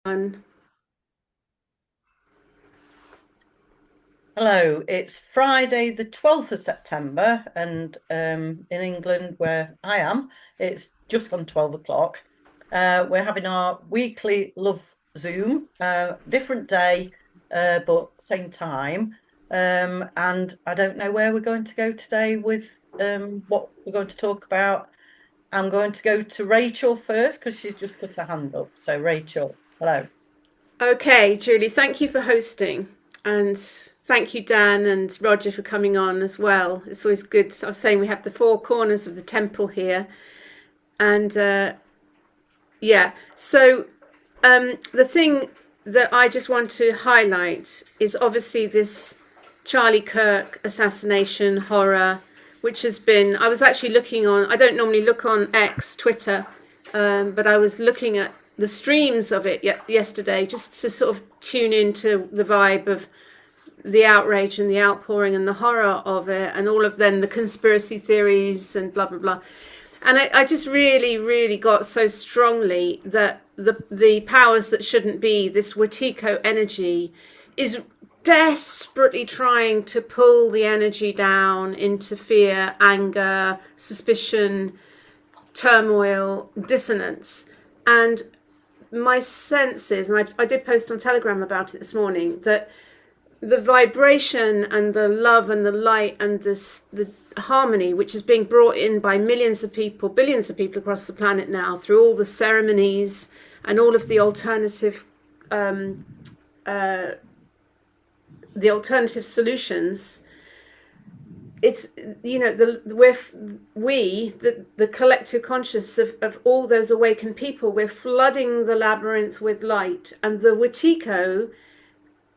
On. Hello, it's Friday, the 12th of September, and in England, where I am, it's just gone 12 o'clock. We're having our weekly love Zoom, different day, but same time. And I don't know where we're going to go today with what we're going to talk about. I'm going to go to Rachel first because she's just put her hand up. So, Rachel, hello. Okay, Julie, thank you for hosting. And thank you, Dan and Roger, for coming on as well. It's always good. I was saying we have the four corners of the temple here. And yeah, so the thing that I just want to highlight is obviously this Charlie Kirk assassination horror, which has been, I was actually looking on, I don't normally look on X, Twitter, but I was looking at the streams of it yesterday just to sort of tune into the vibe of the outrage and the outpouring and the horror of it, and all of then the conspiracy theories and blah blah blah. And I just really, really got so strongly that the powers that shouldn't be, this Wetiko energy, is desperately trying to pull the energy down into fear, anger, suspicion, turmoil, dissonance. And my sense is, and I did post on Telegram about it this morning, that the vibration and the love and the light and the harmony which is being brought in by millions of people, billions of people across the planet now, through all the ceremonies and all of um, uh, the alternative solutions. It's, you know, the collective conscious of all those awakened people, we're flooding the labyrinth with light, and the Wetiko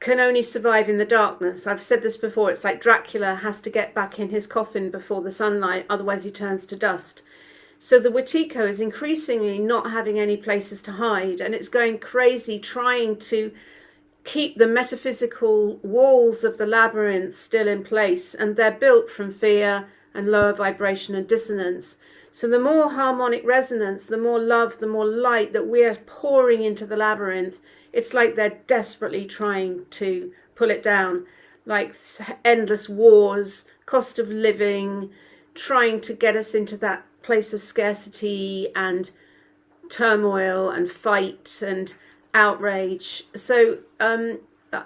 can only survive in the darkness. I've said this before, it's like Dracula has to get back in his coffin before the sunlight, otherwise he turns to dust. So the Wetiko is increasingly not having any places to hide, and it's going crazy trying to keep the metaphysical walls of the labyrinth still in place, and they're built from fear and lower vibration and dissonance. So the more harmonic resonance, the more love, the more light that we're pouring into the labyrinth, it's like they're desperately trying to pull it down, like endless wars, cost of living, trying to get us into that place of scarcity and turmoil and fight and outrage. So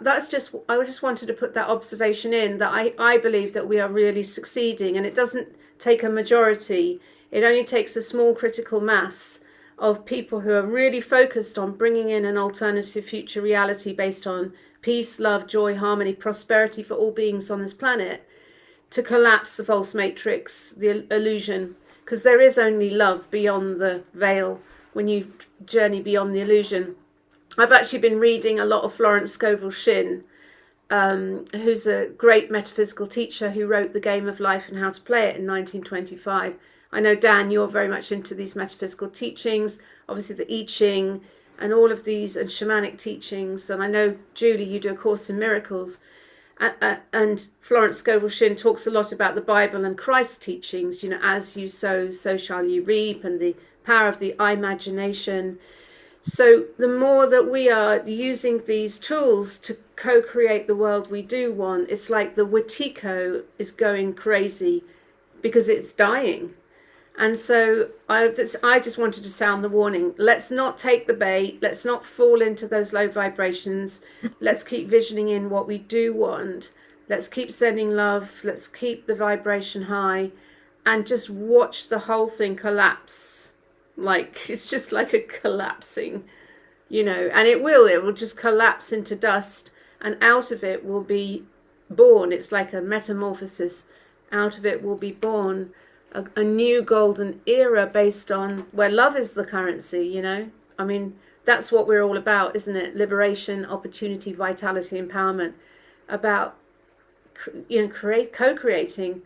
that's just, I just wanted to put that observation in, that I believe that we are really succeeding, and it doesn't take a majority. It only takes a small critical mass of people who are really focused on bringing in an alternative future reality based on peace, love, joy, harmony, prosperity for all beings on this planet, to collapse the false matrix, the illusion, because there is only love beyond the veil when you journey beyond the illusion. I've actually been reading a lot of Florence Scovel Shinn, who's a great metaphysical teacher who wrote The Game of Life and How to Play It in 1925. I know, Dan, you're very much into these metaphysical teachings, obviously the I Ching and all of these, and shamanic teachings. And I know, Julie, you do a course in miracles. And Florence Scovel Shinn talks a lot about the Bible and Christ's teachings, you know, as you sow, so shall you reap, and the power of the imagination. So the more that we are using these tools to co-create the world we do want, it's like the Wetiko is going crazy because it's dying. And so I just wanted to sound the warning. Let's not take the bait. Let's not fall into those low vibrations. Let's keep visioning in what we do want. Let's keep sending love. Let's keep the vibration high, and just watch the whole thing collapse. Like, it's just like a collapsing, you know, and it will just collapse into dust, and out of it will be born. It's like a metamorphosis. Out of it will be born a new golden era based on where love is the currency, you know. I mean, that's what we're all about, isn't it? Liberation, opportunity, vitality, empowerment, about, you know, co-creating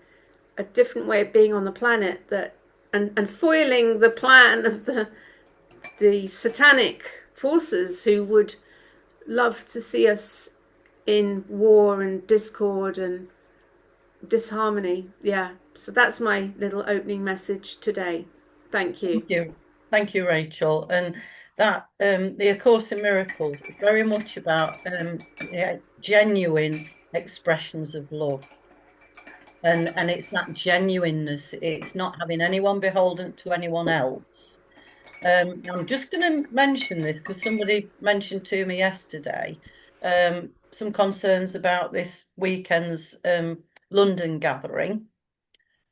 a different way of being on the planet, that and foiling the plan of the satanic forces who would love to see us in war and discord and disharmony. Yeah, so that's my little opening message today. Thank you. Thank you. Thank you, Rachel. And that the A Course in Miracles is very much about yeah, genuine expressions of love. And it's that genuineness. It's not having anyone beholden to anyone else. I'm just going to mention this because somebody mentioned to me yesterday some concerns about this weekend's London gathering.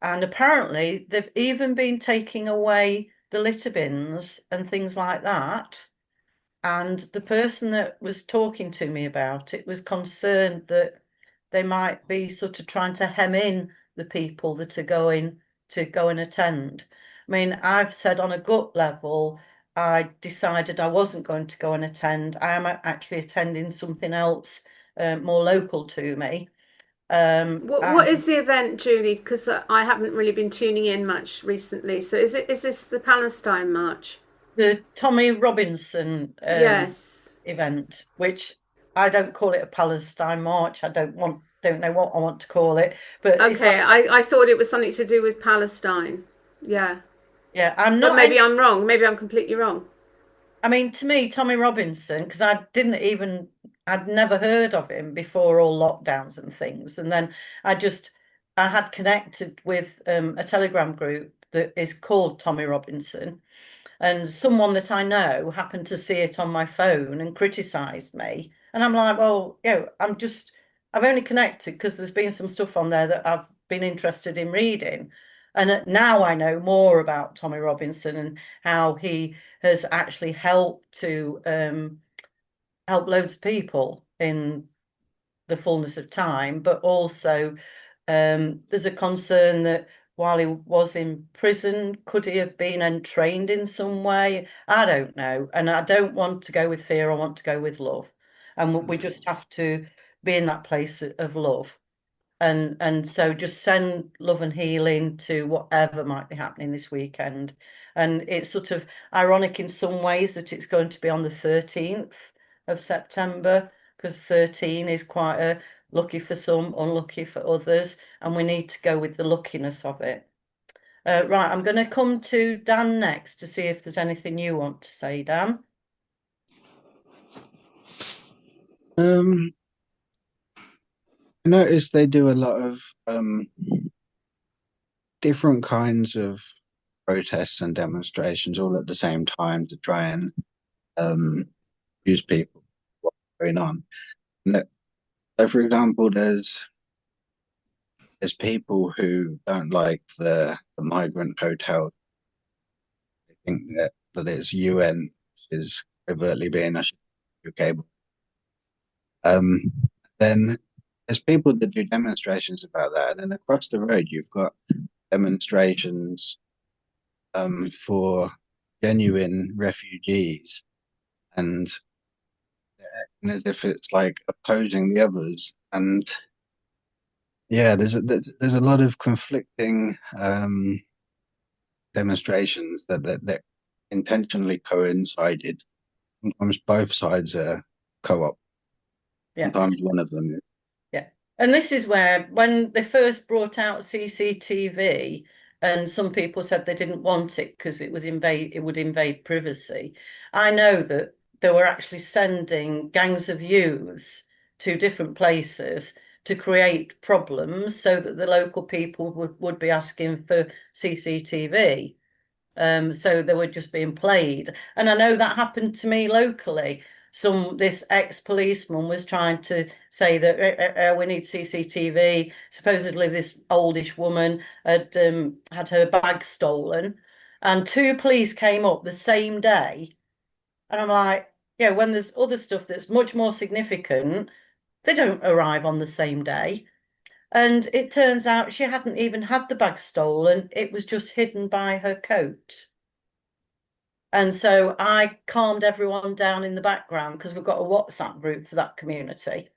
And apparently, they've even been taking away the litter bins and things like that. And the person that was talking to me about it was concerned that they might be sort of trying to hem in the people that are going to go and attend. I mean, I've said on a gut level, I decided I wasn't going to go and attend. I am actually attending something else more local to me. What is the event, Julie? Because I haven't really been tuning in much recently. So is this the Palestine March? The Tommy Robinson Yes. event, which I don't call it a Palestine March. I don't know what I want to call it, but it's like, Okay, I thought it was something to do with Palestine. Yeah. yeah, I'm But not maybe any. I'm wrong. Maybe I'm completely wrong. I mean, to me, Tommy Robinson, because I'd never heard of him before all lockdowns and things, and then I had connected with a Telegram group that is called Tommy Robinson. And someone that I know happened to see it on my phone and criticized me. And I'm like, well, I've only connected because there's been some stuff on there that I've been interested in reading. And now I know more about Tommy Robinson and how he has actually helped to help loads of people in the fullness of time, but also there's a concern that while he was in prison, could he have been entrained in some way? I don't know. And I don't want to go with fear, I want to go with love. And we just have to be in that place of love. And so just send love and healing to whatever might be happening this weekend. And it's sort of ironic in some ways that it's going to be on the 13th of September, because 13 is quite a lucky for some, unlucky for others, and we need to go with the luckiness of it. Right, I'm going to come to Dan next to see if there's anything you want to say, Dan. Um, I noticed they do a lot of different kinds of protests and demonstrations all at the same time to try and um, use people what's going on. So, for example, there's people who don't like the migrant hotel. They think that it's UN, which is overtly being a UK. Um, then there's people that do demonstrations about that, and then across the road you've got demonstrations for genuine refugees, and as if it's like opposing the others. And yeah, there's a lot of conflicting demonstrations that intentionally coincided. Sometimes both sides are co-op. Yeah. Sometimes one of them is. Yeah. And this is where, when they first brought out CCTV, and some people said they didn't want it because it would invade privacy. I know that they were actually sending gangs of youths to different places to create problems so that the local people would be asking for CCTV. So they were just being played. And I know that happened to me locally. This ex-policeman was trying to say that we need CCTV. Supposedly, this oldish woman had her bag stolen, and two police came up the same day. And I'm like, yeah, when there's other stuff that's much more significant, they don't arrive on the same day. And it turns out she hadn't even had the bag stolen, it was just hidden by her coat. And so I calmed everyone down in the background because we've got a WhatsApp group for that community.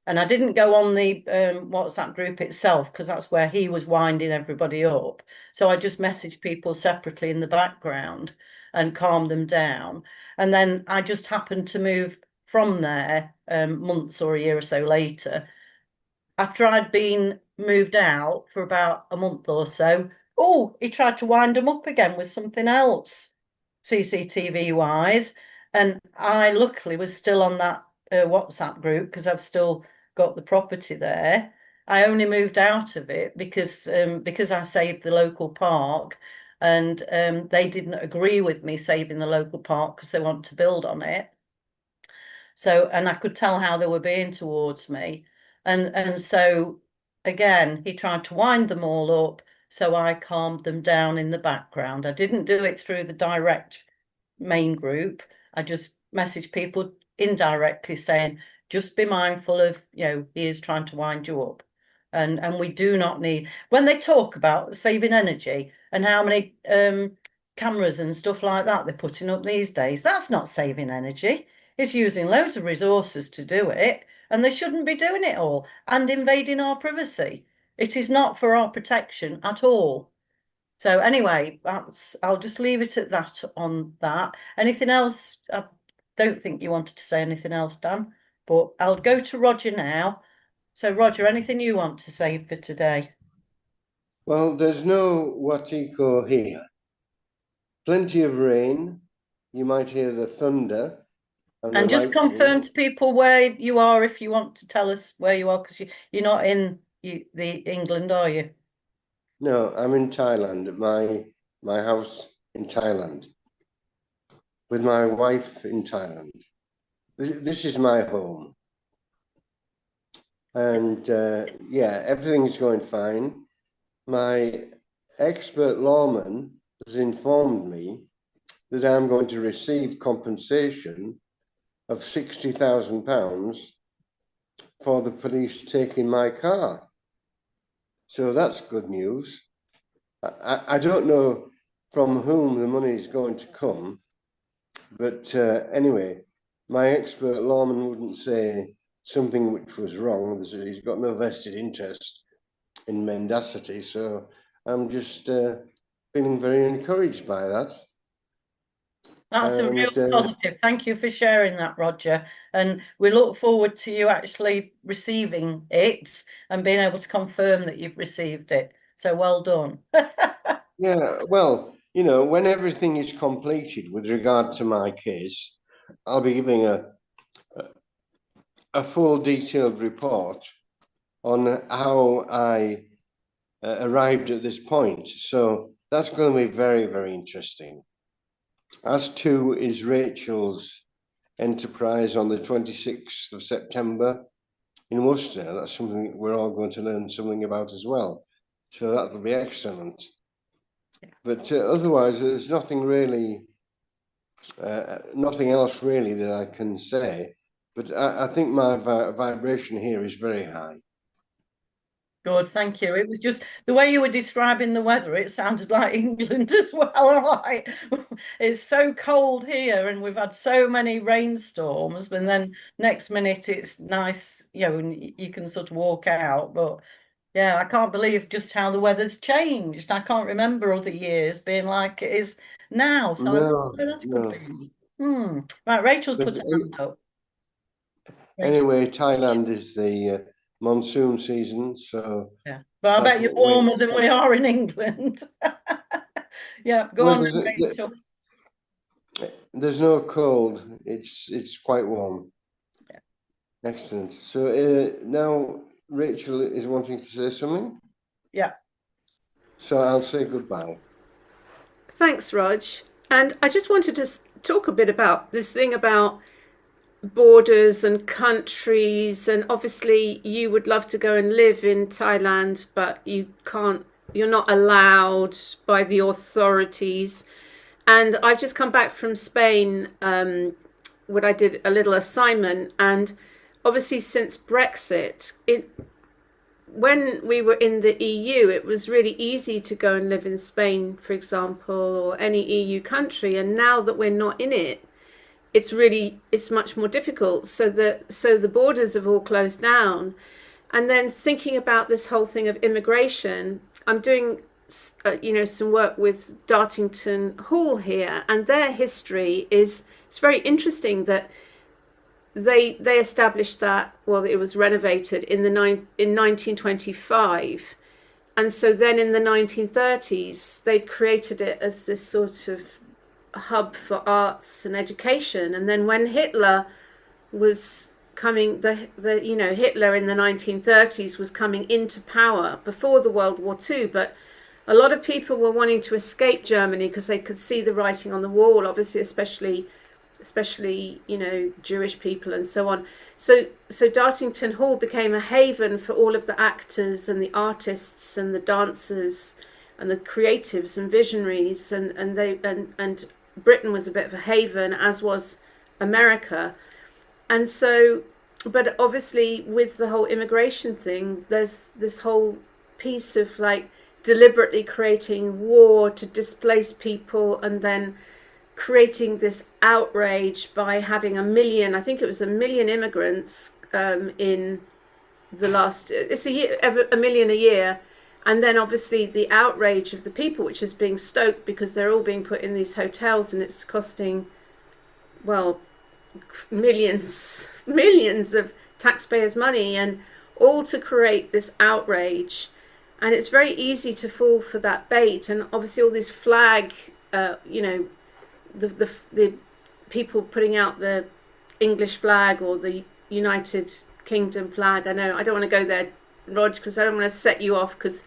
And I didn't go on the WhatsApp group itself because that's where he was winding everybody up. So I just messaged people separately in the background and calmed them down. And then I just happened to move from there months or a year or so later. After I'd been moved out for about a month or so, oh, he tried to wind them up again with something else, CCTV wise. And I luckily was still on that WhatsApp group because I've still got the property there. I only moved out of it because I saved the local park, and they didn't agree with me saving the local park because they want to build on it. So, and I could tell how they were being towards me. And so again, he tried to wind them all up. So I calmed them down in the background. I didn't do it through the direct main group. I just messaged people indirectly saying, just be mindful of, he is trying to wind you up. And we do not need, when they talk about saving energy and how many cameras and stuff like that they're putting up these days, that's not saving energy. It's using loads of resources to do it, and they shouldn't be doing it all and invading our privacy. It is not for our protection at all. So anyway, I'll just leave it at that on that. Anything else? I don't think you wanted to say anything else, Dan, but I'll go to Roger now. So Roger, anything you want to say for today? Well, there's no Watiko here. Plenty of rain. You might hear the thunder. And just confirm to people where you are if you want to tell us where you are, because you're not in the England, are you? No, I'm in Thailand, at my house in Thailand, with my wife in Thailand. This is my home. And yeah, everything's going fine. My expert lawman has informed me that I'm going to receive compensation of £60,000 for the police taking my car. So that's good news. I don't know from whom the money is going to come, but anyway, my expert lawman wouldn't say something which was wrong. He's got no vested interest in mendacity, so I'm just feeling very encouraged by that. That's a real positive. Thank you for sharing that, Roger. And we look forward to you actually receiving it and being able to confirm that you've received it. So well done. Yeah, well, when everything is completed with regard to my case, I'll be giving a full detailed report on how I arrived at this point. So that's going to be very, very interesting. As to is Rachel's enterprise on the 26th of September in Worcester. That's something we're all going to learn something about as well. So that will be excellent. But otherwise, there's nothing really, nothing else really that I can say. But I think my vibration here is very high. Good, thank you. It was just the way you were describing the weather, it sounded like England as well. Like, it's so cold here and we've had so many rainstorms, but then next minute it's nice, and you can sort of walk out. But yeah, I can't believe just how the weather's changed. I can't remember other years being like it is now. So No, that's no. good feeling. Right, Rachel's put her hand up. Anyway, Thailand is the monsoon season, so yeah. But I bet you're warmer than we are in England. Yeah, go on, Rachel. There's no cold. It's quite warm. Yeah. Excellent. So now Rachel is wanting to say something. Yeah. So I'll say goodbye. Thanks, Rog. And I just wanted to talk a bit about this thing about borders and countries, and obviously you would love to go and live in Thailand, but you can't, you're not allowed by the authorities. And I've just come back from Spain, when I did a little assignment, and obviously since Brexit, when we were in the EU, it was really easy to go and live in Spain, for example, or any EU country, and now that we're not in it, it's much more difficult. So the borders have all closed down. And then thinking about this whole thing of immigration, I'm doing some work with Dartington Hall here, and their history it's very interesting that they established that, well, it was renovated in 1925, and so then in the 1930s they created it as this sort of hub for arts and education. And then when Hitler was coming, Hitler in the 1930s was coming into power before the World War II, but a lot of people were wanting to escape Germany because they could see the writing on the wall, obviously, especially Jewish people and so on. So Dartington Hall became a haven for all of the actors and the artists and the dancers and the creatives and visionaries, and Britain was a bit of a haven, as was America. And so, but obviously with the whole immigration thing, there's this whole piece of like deliberately creating war to displace people, and then creating this outrage by having a million immigrants in the last, it's a million a year. And then obviously the outrage of the people, which is being stoked because they're all being put in these hotels and it's costing, well, millions of taxpayers' money, and all to create this outrage. And it's very easy to fall for that bait. And obviously all these flag, the people putting out the English flag or the United Kingdom flag. I know I don't want to go there, Rog, because I don't want to set you off, because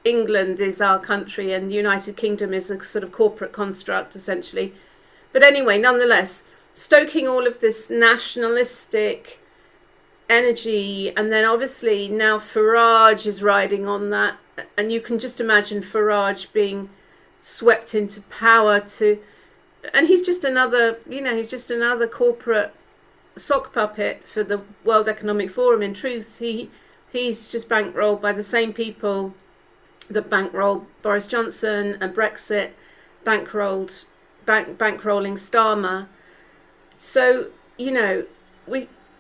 England is our country and United Kingdom is a sort of corporate construct essentially. But anyway, nonetheless, stoking all of this nationalistic energy, and then obviously now Farage is riding on that, and you can just imagine Farage being swept into power and he's just another corporate sock puppet for the World Economic Forum. In truth, he's just bankrolled by the same people that bankrolled Boris Johnson and Brexit, bankrolling Starmer. So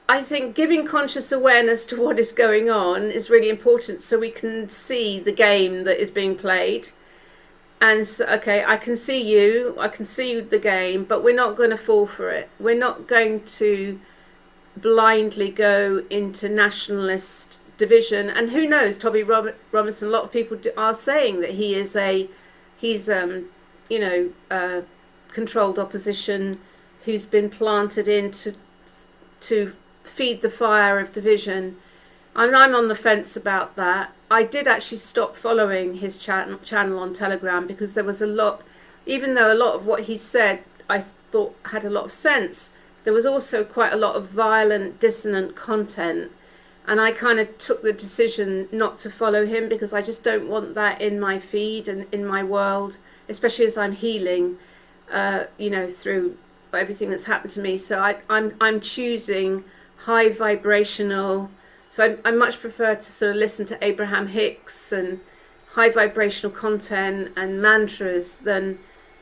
I think giving conscious awareness to what is going on is really important, so we can see the game that is being played. And so, okay, I can see the game, but we're not going to fall for it. We're not going to blindly go into nationalist division. And who knows, Toby Robinson, a lot of people are saying that he's controlled opposition who's been planted in to feed the fire of division. I'm on the fence about that. I did actually stop following his channel on Telegram, because there was a lot, even though a lot of what he said I thought had a lot of sense, there was also quite a lot of violent, dissonant content. And I kind of took the decision not to follow him, because I just don't want that in my feed and in my world, especially as I'm healing, through everything that's happened to me. So I'm choosing high vibrational. So I much prefer to sort of listen to Abraham Hicks and high vibrational content and mantras than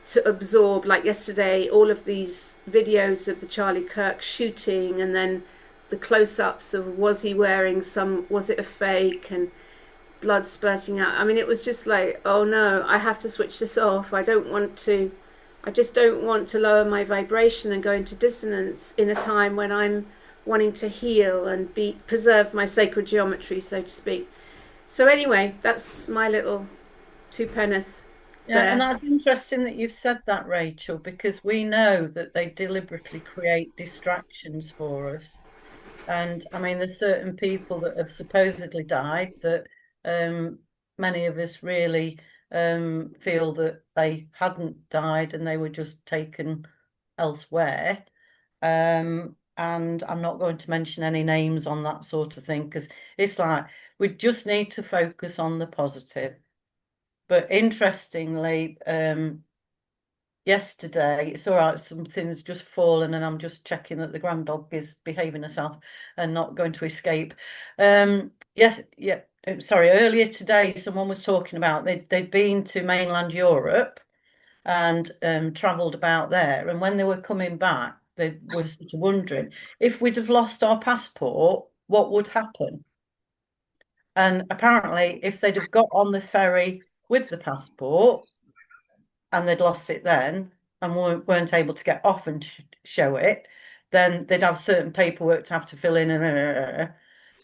to absorb, like yesterday, all of these videos of the Charlie Kirk shooting, and then the close-ups of was it a fake, and blood spurting out. I mean, it was just like, oh no, I have to switch this off. I just don't want to lower my vibration and go into dissonance in a time when I'm wanting to heal and preserve my sacred geometry, so to speak. So anyway, that's my little two-penneth. Yeah, and that's interesting that you've said that, Rachel, because we know that they deliberately create distractions for us. And I mean, there's certain people that have supposedly died that many of us really feel that they hadn't died and they were just taken elsewhere. And I'm not going to mention any names on that sort of thing, because it's like we just need to focus on the positive. But interestingly, yesterday, it's all right, something's just fallen and I'm just checking that the grand dog is behaving herself and not going to escape. Earlier today, someone was talking about they'd been to mainland Europe and travelled about there. And when they were coming back, they were sort of wondering, if we'd have lost our passport, what would happen? And apparently, if they'd have got on the ferry with the passport and they'd lost it then and weren't able to get off and show it, then they'd have certain paperwork to have to fill in.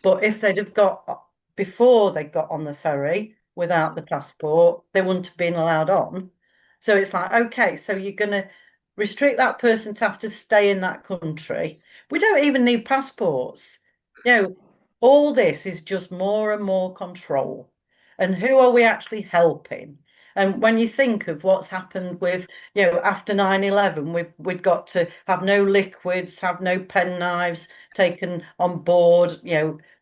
But if they'd have got, before they got on the ferry without the passport, they wouldn't have been allowed on. So it's like, okay, so you're going to restrict that person to have to stay in that country. We don't even need passports. All this is just more and more control. And who are we actually helping? And when you think of what's happened with, after 9/11, we'd got to have no liquids, have no pen knives taken on board,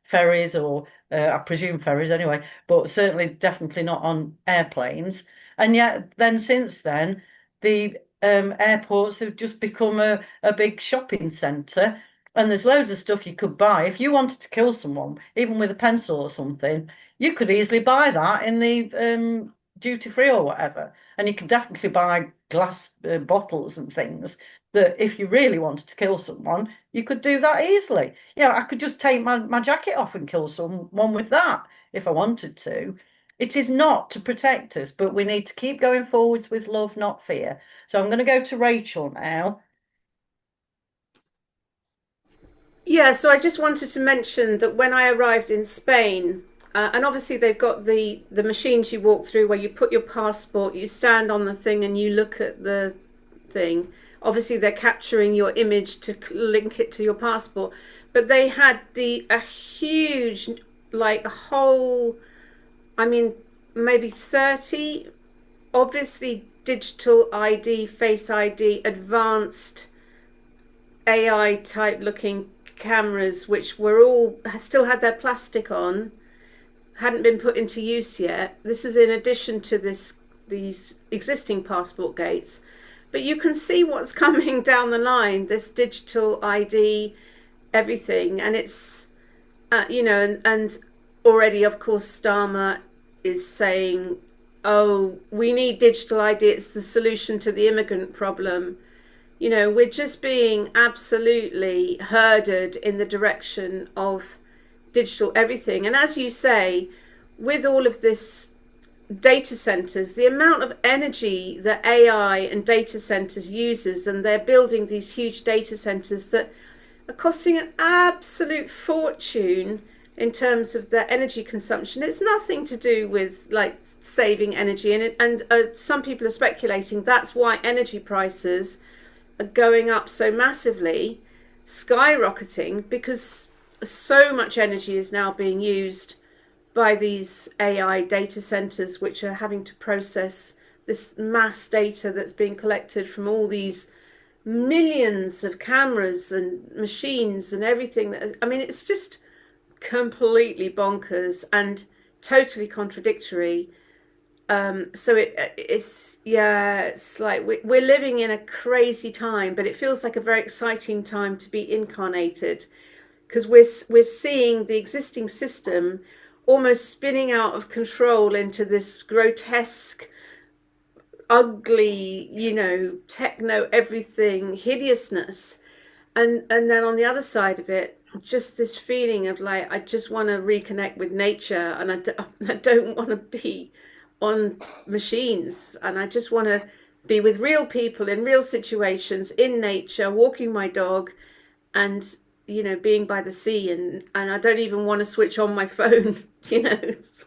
ferries or I presume ferries anyway, but certainly definitely not on airplanes. And yet then since then, the airports have just become a big shopping centre. And there's loads of stuff you could buy. If you wanted to kill someone, even with a pencil or something, you could easily buy that in the duty free or whatever. And you could definitely buy glass bottles and things that if you really wanted to kill someone, you could do that easily. I could just take my jacket off and kill someone with that if I wanted to. It is not to protect us, but we need to keep going forwards with love, not fear. So I'm going to go to Rachel now. Yeah, so I just wanted to mention that when I arrived in Spain, and obviously they've got the machines you walk through where you put your passport, you stand on the thing and you look at the thing. Obviously they're capturing your image to link it to your passport, but they had a huge, like a whole, I mean, maybe 30, obviously digital ID, face ID, advanced AI type looking cameras, which were all still had their plastic on, hadn't been put into use yet. This is in addition to these existing passport gates, but you can see what's coming down the line, this digital ID, everything. And it's and already of course Starmer is saying, oh, we need digital ID, it's the solution to the immigrant problem. We're just being absolutely herded in the direction of digital everything. And as you say, with all of this data centers, the amount of energy that AI and data centers uses, and they're building these huge data centers that are costing an absolute fortune in terms of their energy consumption. It's nothing to do with like saving energy, and some people are speculating that's why energy prices are going up so massively, skyrocketing, because so much energy is now being used by these AI data centers, which are having to process this mass data that's being collected from all these millions of cameras and machines and everything. It's just completely bonkers and totally contradictory. So it's like we're living in a crazy time, but it feels like a very exciting time to be incarnated, because we're seeing the existing system almost spinning out of control into this grotesque, ugly, techno everything hideousness, and then on the other side of it, just this feeling of like, I just want to reconnect with nature, and I don't want to be on machines, and I just want to be with real people in real situations in nature, walking my dog, and being by the sea, and I don't even want to switch on my phone. It's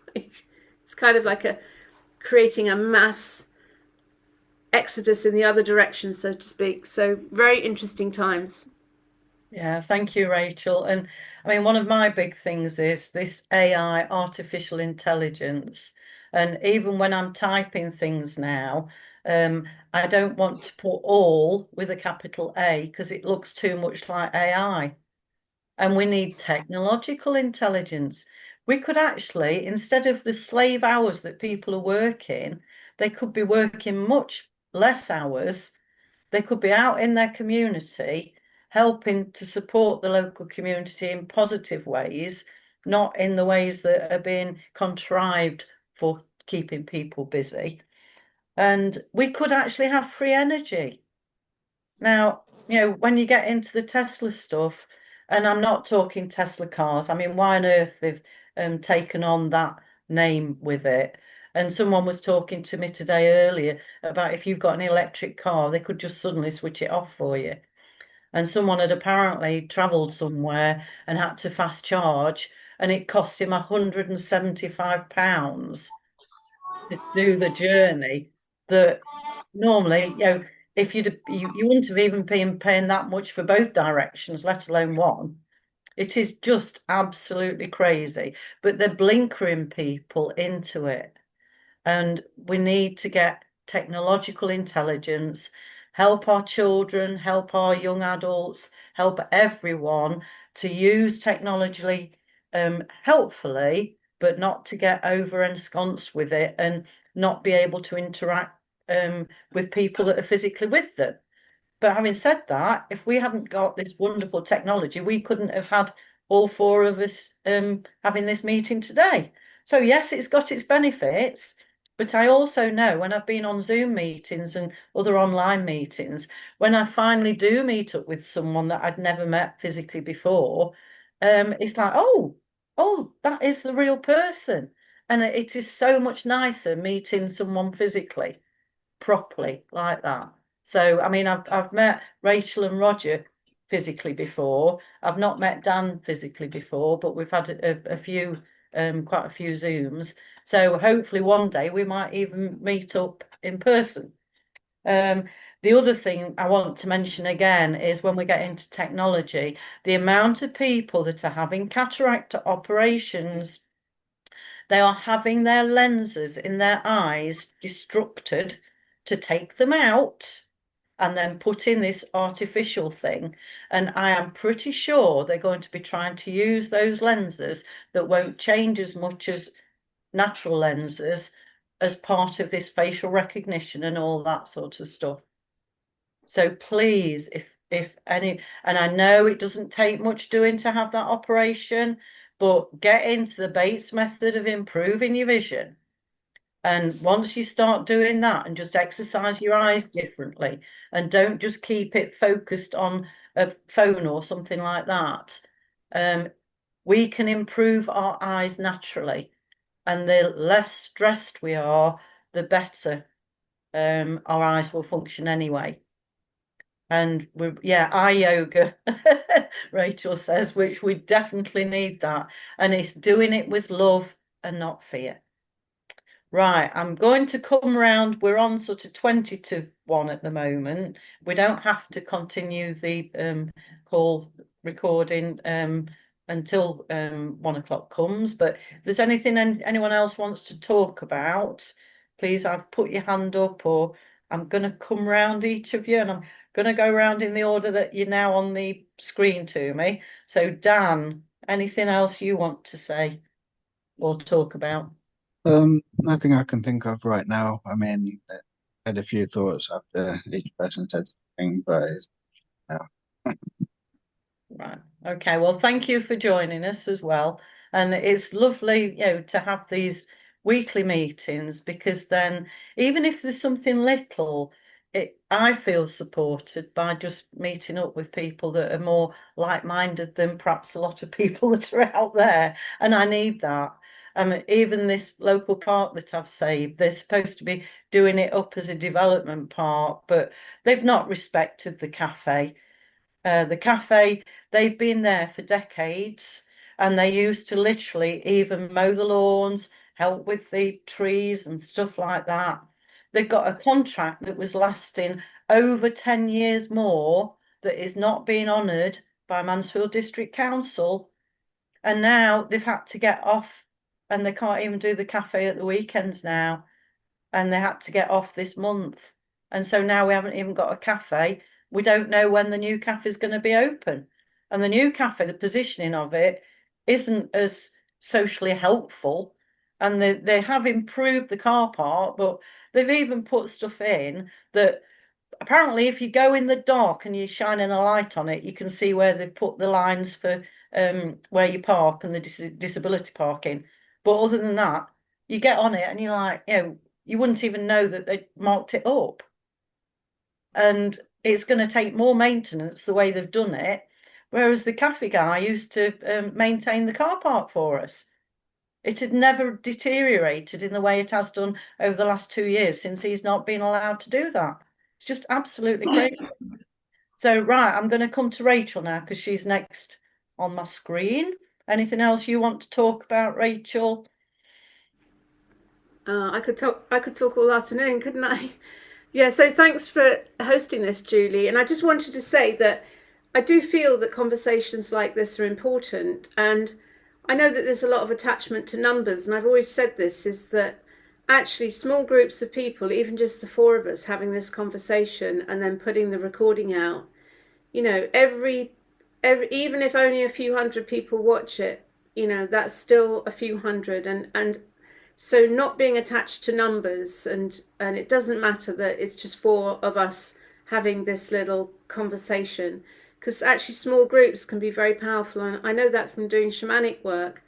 kind of like creating a mass exodus in the other direction, so to speak. So very interesting times. Yeah, thank you, Rachel. And one of my big things is this AI, artificial intelligence. And even when I'm typing things now, I don't want to put all with a capital A because it looks too much like AI. And we need technological intelligence. We could actually, instead of the slave hours that people are working, they could be working much less hours. They could be out in their community, helping to support the local community in positive ways, not in the ways that are being contrived for keeping people busy. And we could actually have free energy. Now, when you get into the Tesla stuff, and I'm not talking Tesla cars, why on earth they've taken on that name with it? And someone was talking to me today earlier about if you've got an electric car, they could just suddenly switch it off for you. And someone had apparently travelled somewhere and had to fast charge, and it cost him £175 to do the journey that normally, if you wouldn't have even been paying that much for both directions, let alone one. It is just absolutely crazy. But they're blinkering people into it. And we need to get technological intelligence, help our children, help our young adults, help everyone to use technology helpfully, but not to get over ensconced with it and not be able to interact with people that are physically with them. But having said that, if we hadn't got this wonderful technology, we couldn't have had all four of us having this meeting today. So yes, it's got its benefits, but I also know when I've been on Zoom meetings and other online meetings, when I finally do meet up with someone that I'd never met physically before, it's like, oh, that is the real person. And it is so much nicer meeting someone physically, properly like that. So, I mean, I've met Rachel and Roger physically before. I've not met Dan physically before, but we've had a few, quite a few Zooms. So hopefully one day we might even meet up in person. The other thing I want to mention again is when we get into technology, the amount of people that are having cataract operations, they are having their lenses in their eyes destructed to take them out and then put in this artificial thing. And I am pretty sure they're going to be trying to use those lenses that won't change as much as natural lenses as part of this facial recognition and all that sort of stuff. So please, if any, and I know it doesn't take much doing to have that operation, but get into the Bates method of improving your vision. And once you start doing that and just exercise your eyes differently and don't just keep it focused on a phone or something like that, we can improve our eyes naturally. And the less stressed we are, the better our eyes will function anyway. And eye yoga, Rachel says, which we definitely need that. And it's doing it with love and not fear. Right, I'm going to come round. We're on sort of 20 to 1 at the moment. We don't have to continue the call recording until 1 o'clock comes. But if there's anything anyone else wants to talk about, please either put your hand up or I'm going to come round each of you and I'm going to go round in the order that you're now on the screen to me. So Dan, anything else you want to say or talk about? Nothing I can think of right now. I mean, I had a few thoughts after each person said something, but it's now. Right. Okay. Well, thank you for joining us as well. And it's lovely, to have these weekly meetings because then even if there's something little, I feel supported by just meeting up with people that are more like-minded than perhaps a lot of people that are out there. And I need that. Even this local park that I've saved, they're supposed to be doing it up as a development park, but they've not respected the cafe. The cafe, they've been there for decades and they used to literally even mow the lawns, help with the trees and stuff like that. They've got a contract that was lasting over 10 years more that is not being honoured by Mansfield District Council. And now they've had to get off and they can't even do the cafe at the weekends now. And they had to get off this month. And so now we haven't even got a cafe. We don't know when the new cafe is going to be open. And the new cafe, the positioning of it isn't as socially helpful. And they have improved the car park, but they've even put stuff in that apparently if you go in the dark and you're shining a light on it, you can see where they've put the lines for where you park and the disability parking. But other than that, you get on it and you're like, you wouldn't even know that they marked it up. And it's going to take more maintenance the way they've done it. Whereas the cafe guy used to maintain the car park for us. It had never deteriorated in the way it has done over the last 2 years since he's not been allowed to do that. It's just absolutely crazy. So, right, I'm going to come to Rachel now because she's next on my screen. Anything else you want to talk about, Rachel? I could talk all afternoon, couldn't I? Yeah, so thanks for hosting this, Julie. And I just wanted to say that I do feel that conversations like this are important. And I know that there's a lot of attachment to numbers. And I've always said this is that actually small groups of people, even just the four of us having this conversation and then putting the recording out, you know, every even if only a few hundred people watch it, you know, that's still a few hundred. And so not being attached to numbers, and it doesn't matter that it's just four of us having this little conversation, because actually small groups can be very powerful. And I know that from doing shamanic work.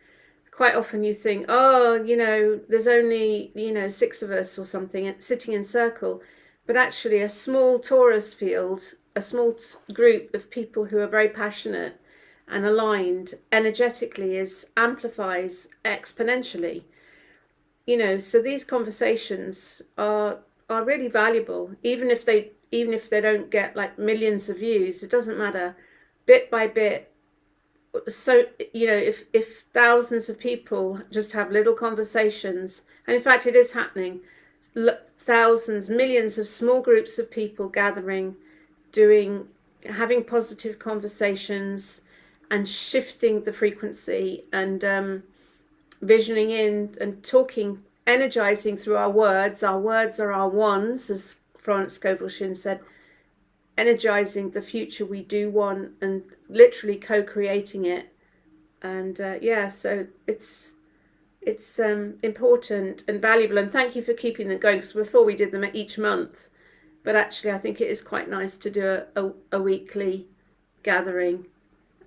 Quite often you think, oh, you know, there's only, you know, 6 of us or something sitting in circle, but actually a small torus field, a small group of people who are very passionate and aligned energetically amplifies exponentially. You know, so these conversations are really valuable, even if they don't get like millions of views. It doesn't matter, bit by bit. So, you know, if thousands of people just have little conversations, and in fact it is happening, thousands, millions of small groups of people gathering, having positive conversations and shifting the frequency, and visioning in and talking, energizing through our words. Our words are our wands, as Florence Scovel said, energizing the future we do want and literally co-creating it. And yeah, so it's important and valuable. And thank you for keeping them going, because before we did them each month, but actually I think it is quite nice to do a weekly gathering.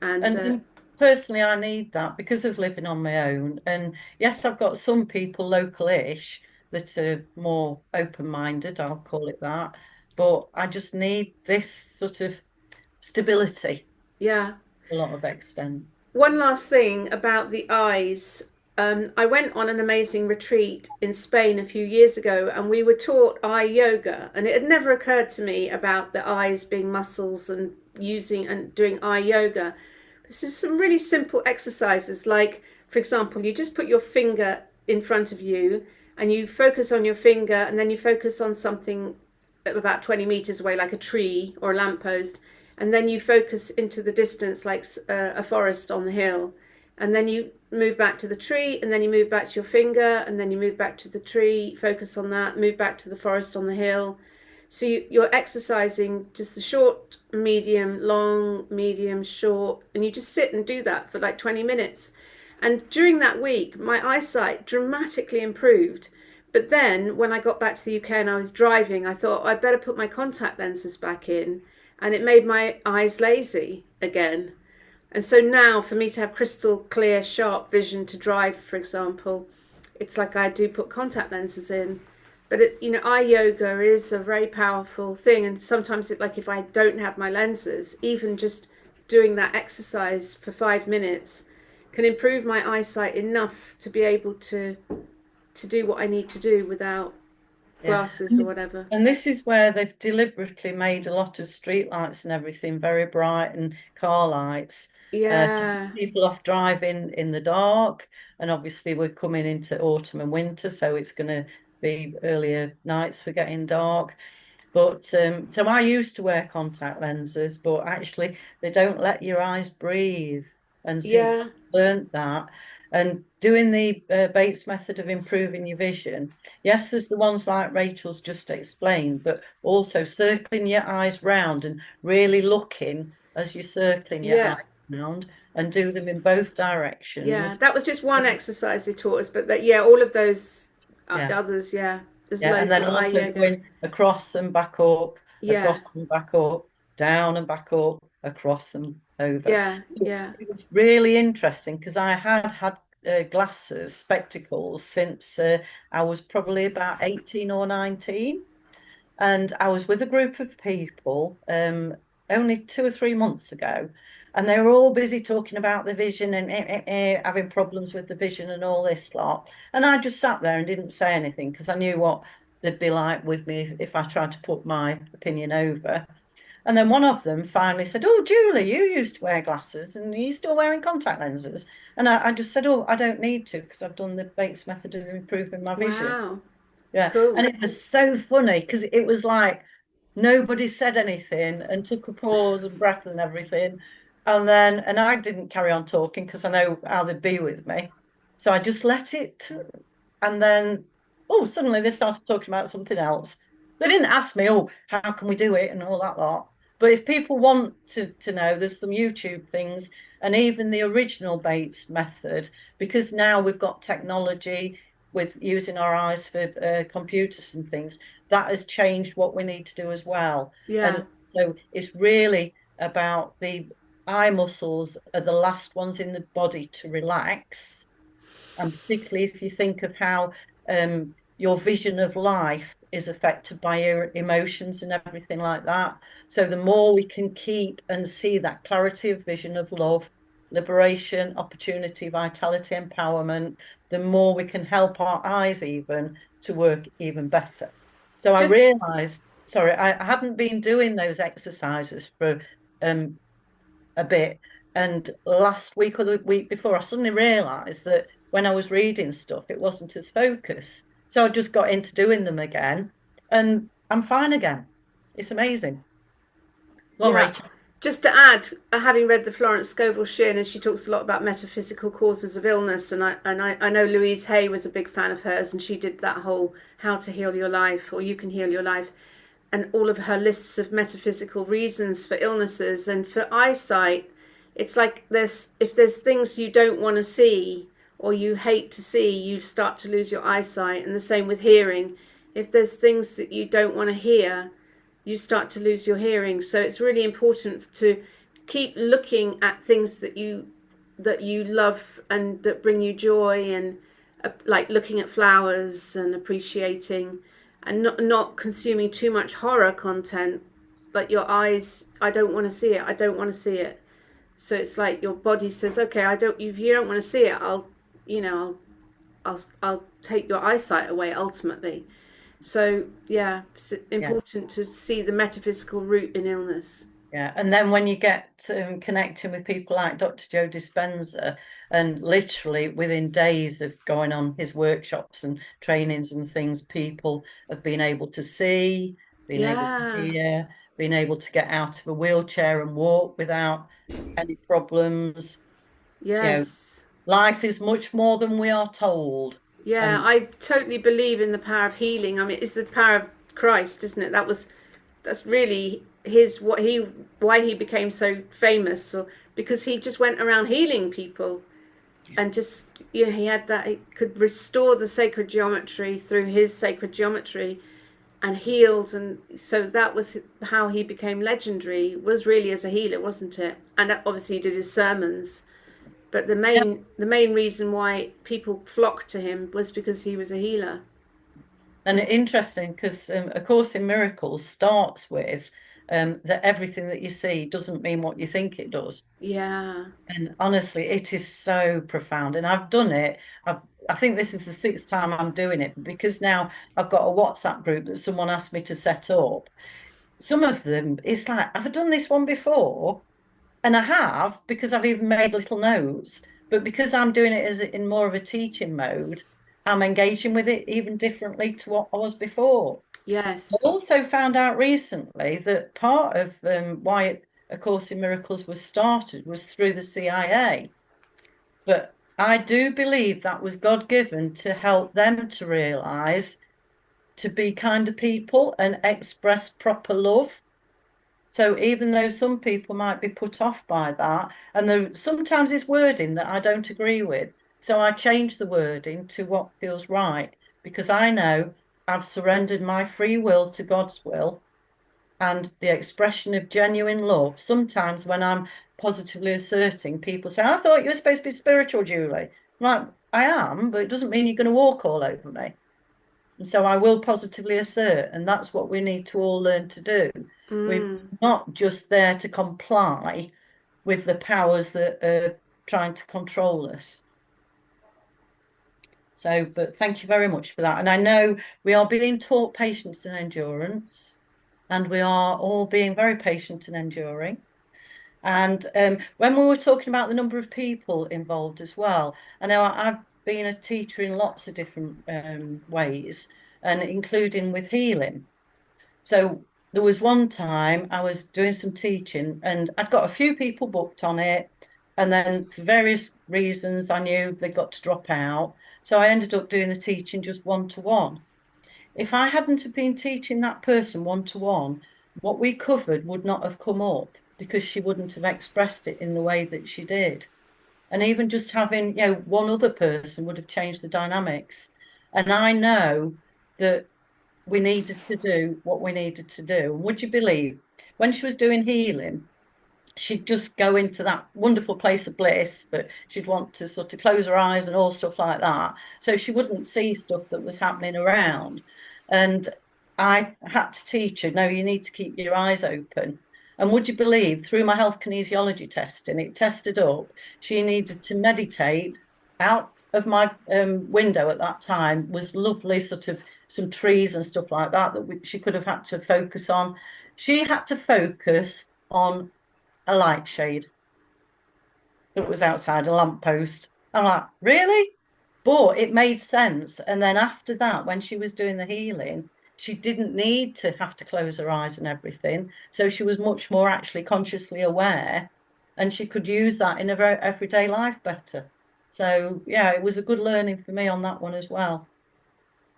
And personally, I need that because of living on my own. And yes, I've got some people local-ish that are more open-minded, I'll call it that. But I just need this sort of stability. Yeah. A lot of extent. One last thing about the eyes. I went on an amazing retreat in Spain a few years ago, and we were taught eye yoga, and it had never occurred to me about the eyes being muscles and using and doing eye yoga. This is some really simple exercises, like, for example, you just put your finger in front of you and you focus on your finger, and then you focus on something about 20 meters away, like a tree or a lamppost, and then you focus into the distance, like a forest on the hill, and then you move back to the tree, and then you move back to your finger, and then you move back to the tree, focus on that, move back to the forest on the hill. So you're exercising just the short, medium, long, medium, short, and you just sit and do that for like 20 minutes. And during that week, my eyesight dramatically improved. But then when I got back to the UK and I was driving, I thought I'd better put my contact lenses back in, and it made my eyes lazy again. And so now for me to have crystal clear, sharp vision to drive, for example, it's like I do put contact lenses in. But you know, eye yoga is a very powerful thing, and sometimes like if I don't have my lenses, even just doing that exercise for 5 minutes can improve my eyesight enough to be able to do what I need to do without glasses or whatever. And this is where they've deliberately made a lot of street lights and everything very bright, and car lights. Yeah. People off driving in the dark, and obviously we're coming into autumn and winter, so it's going to be earlier nights for getting dark. But so I used to wear contact lenses, but actually they don't let your eyes breathe. And since I learned that, and doing the Bates method of improving your vision, yes, there's the ones like Rachel's just explained, but also circling your eyes round and really looking as you're circling your eyes round, and do them in both directions. Yeah, that was just one exercise they taught us, but that all of those others, there's loads. And then also going across and back up, across and back up, down and back up, across and over. It was really interesting because I had glasses, spectacles since I was probably about 18 or 19, and I was with a group of people only 2 or 3 months ago, and they were all busy talking about the vision and having problems with the vision and all this lot. And I just sat there and didn't say anything because I knew what they'd be like with me if I tried to put my opinion over. And then one of them finally said, "Oh, Julie, you used to wear glasses and you're still wearing contact lenses." And I just said, "Oh, I don't need to because I've done the Bates method of improving my vision." Wow. Yeah. Cool. And it was so funny because it was like nobody said anything and took a pause and breath and everything. And I didn't carry on talking because I know how they'd be with me. So I just let it. And then, oh, suddenly they started talking about something else. They didn't ask me, oh, how can we do it and all that lot. But if people want to know, there's some YouTube things and even the original Bates method, because now we've got technology with using our eyes for computers and things, that has changed what we need to do as well. Yeah. And so it's really about the eye muscles are the last ones in the body to relax. And particularly if you think of how your vision of life is affected by your emotions and everything like that. So the more we can keep and see that clarity of vision of love, liberation, opportunity, vitality, empowerment, the more we can help our eyes even to work even better. So I Just realized, sorry, I hadn't been doing those exercises for a bit. And last week or the week before, I suddenly realized that when I was reading stuff, it wasn't as focused. So I just got into doing them again and I'm fine again. It's amazing. Well, yeah. Rachel. Just to add, having read the Florence Scovel Shinn, and she talks a lot about metaphysical causes of illness, and I know Louise Hay was a big fan of hers, and she did that whole How to Heal Your Life, or You Can Heal Your Life, and all of her lists of metaphysical reasons for illnesses. And for eyesight, it's like if there's things you don't want to see or you hate to see, you start to lose your eyesight. And the same with hearing. If there's things that you don't want to hear, you start to lose your hearing. So it's really important to keep looking at things that you love and that bring you joy, and like looking at flowers and appreciating, and not consuming too much horror content. But your eyes, I don't want to see it. I don't want to see it. So it's like your body says, okay, I don't. If you don't want to see it, I'll take your eyesight away ultimately. So yeah, it's important to see the metaphysical root in illness. Yeah, and then when you get connecting with people like Dr. Joe Dispenza, and literally within days of going on his workshops and trainings and things, people have been able to see, been able to hear, been able to get out of a wheelchair and walk without any problems. Yes. Life is much more than we are told. Yeah, And I totally believe in the power of healing. I mean, it's the power of Christ, isn't it? That's really why he became so famous, or because he just went around healing people, and just he had that, he could restore the sacred geometry through his sacred geometry, and healed. And so that was how he became legendary, was really as a healer, wasn't it? And obviously he did his sermons, but the main reason why people flocked to him was because he was a healer. And interesting because A Course in Miracles starts with that everything that you see doesn't mean what you think it does. Yeah. And honestly, it is so profound. And I've done it. I think this is the 6th time I'm doing it, because now I've got a WhatsApp group that someone asked me to set up. Some of them, it's like, have I done this one before? And I have, because I've even made little notes. But because I'm doing it as in more of a teaching mode, I'm engaging with it even differently to what I was before. Yes. I also found out recently that part of why A Course in Miracles was started was through the CIA. But I do believe that was God-given to help them to realize to be kind of people and express proper love. So even though some people might be put off by that, and sometimes it's wording that I don't agree with, so I change the wording to what feels right, because I know I've surrendered my free will to God's will, and the expression of genuine love. Sometimes when I'm positively asserting, people say, I thought you were supposed to be spiritual, Julie. I'm like, I am, but it doesn't mean you're going to walk all over me. And so I will positively assert, and that's what we need to all learn to do. We're not just there to comply with the powers that are trying to control us. So, but thank you very much for that. And I know we are being taught patience and endurance, and we are all being very patient and enduring. And when we were talking about the number of people involved as well, I know I've been a teacher in lots of different ways. and including with healing. So there was one time I was doing some teaching and I'd got a few people booked on it. And then for various reasons, I knew they got to drop out. So I ended up doing the teaching just one-to-one. If I hadn't have been teaching that person one-to-one, what we covered would not have come up because she wouldn't have expressed it in the way that she did. And even just having, one other person would have changed the dynamics. And I know that we needed to do what we needed to do. And would you believe, when she was doing healing, she'd just go into that wonderful place of bliss, but she'd want to sort of close her eyes and all stuff like that. So she wouldn't see stuff that was happening around. And I had to teach her, no, you need to keep your eyes open. And would you believe, through my health kinesiology testing, it tested up, she needed to meditate. Out of my window at that time was lovely sort of some trees and stuff like that she could have had to focus on. She had to focus on a light shade that was outside a lamppost. I'm like, really? But it made sense. And then after that, when she was doing the healing, she didn't need to have to close her eyes and everything. So she was much more actually consciously aware, and she could use that in her everyday life better. So yeah, it was a good learning for me on that one as well.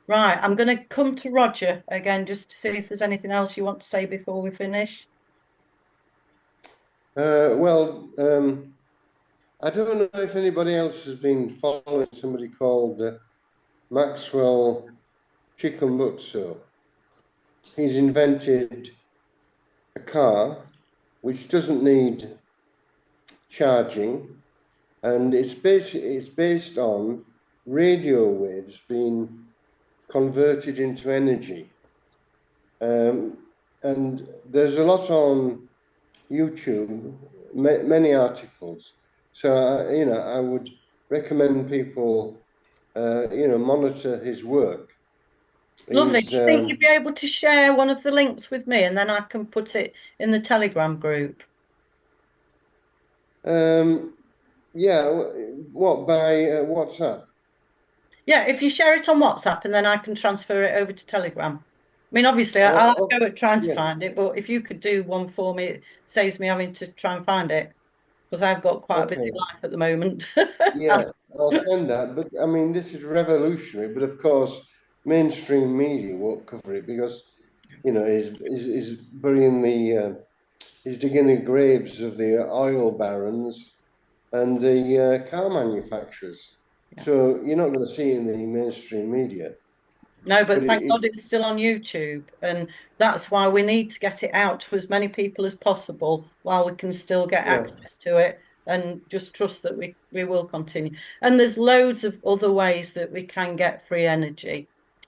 Right, I'm going to come to Roger again just to see if there's anything else you want to say before we finish. I don't know if anybody else has been following somebody called Maxwell Chikumbutsu. He's invented a car which doesn't need charging, and it's based on radio waves being converted into energy. And there's a lot on YouTube, many articles. So, I would recommend people, monitor his work. Lovely. Do you think you'd be able to share one of the links with me, and then I can put it in the Telegram group? Yeah. What, by WhatsApp? Yeah, if you share it on WhatsApp, and then I can transfer it over to Telegram. I mean, obviously, I'll have to go at trying to find it, but if you could do one for me, it saves me having to try and find it, because I've got quite a busy life at the moment. Yeah, I'll send that. But I mean, this is revolutionary. But of course, mainstream media won't cover it because, he's burying he's digging the graves of the oil barons and the car manufacturers. Yeah. So you're not going to see it in the mainstream media. No, but thank God it's still on YouTube, and that's why we need to get it out to as many people as possible while we can still get access to it, and just trust that we will continue. And there's loads of other ways that we can get free energy.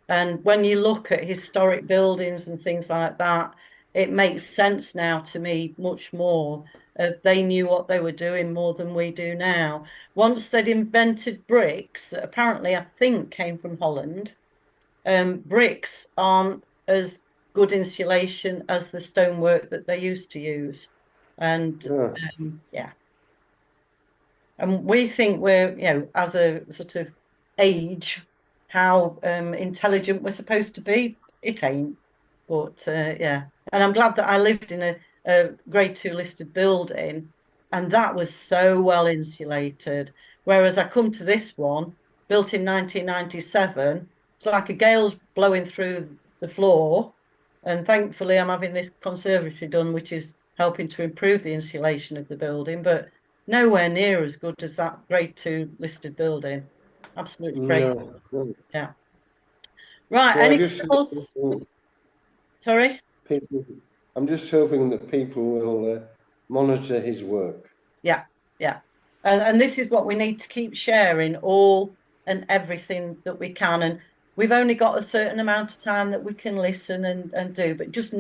And when you look at historic buildings and things like that, it makes sense now to me much more. They knew what they were doing more than we do now. Once they'd invented bricks that apparently I think came from Holland, bricks aren't as good insulation as the stonework that they used to use. And and we think we're, as a sort of age, how intelligent we're supposed to be. It ain't. But and I'm glad that I lived in a grade 2 listed building, and that was so well insulated. Whereas I come to this one, built in 1997, it's like a gale's blowing through the floor. And thankfully, I'm having this conservatory done, which is helping to improve the insulation of the building, but nowhere near as good as that grade 2 listed building. Absolutely great. No. Yeah. Right. Anything else? Sorry? I'm just hoping that people will monitor his work. Yeah. And this is what we need to keep sharing, all and everything that we can. And we've only got a certain amount of time that we can listen and do, but just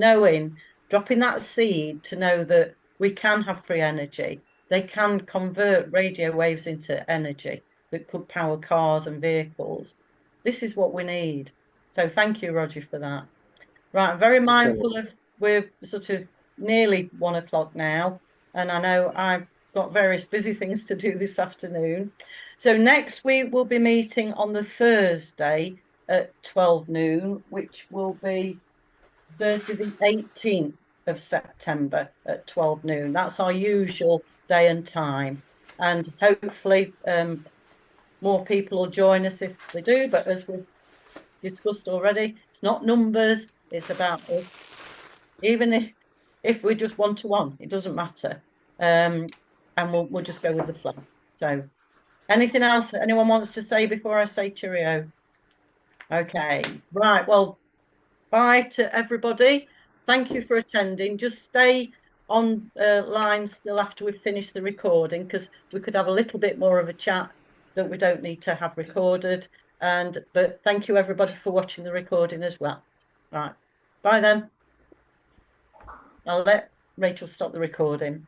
dropping that seed to know that we can have free energy. They can convert radio waves into energy that could power cars and vehicles. This is what we need. So thank you, Roger, for that. Right, I'm very mindful of, we're sort of nearly 1 o'clock now, and I know I've got various busy things to do this afternoon. So next week we'll be meeting on the Thursday at 12 noon, which will be Thursday the 18th of September at 12 noon. That's our usual day and time. And hopefully more people will join us if they do. But as we've discussed already, it's not numbers, it's about us. Even if we're just one-to-one, it doesn't matter. And we'll just go with the flow. So anything else anyone wants to say before I say cheerio? Okay, right. Well, bye to everybody. Thank you for attending. Just stay on line still after we've finished the recording, because we could have a little bit more of a chat that we don't need to have recorded. But thank you everybody for watching the recording as well. Right. Bye then. I'll let Rachel stop the recording.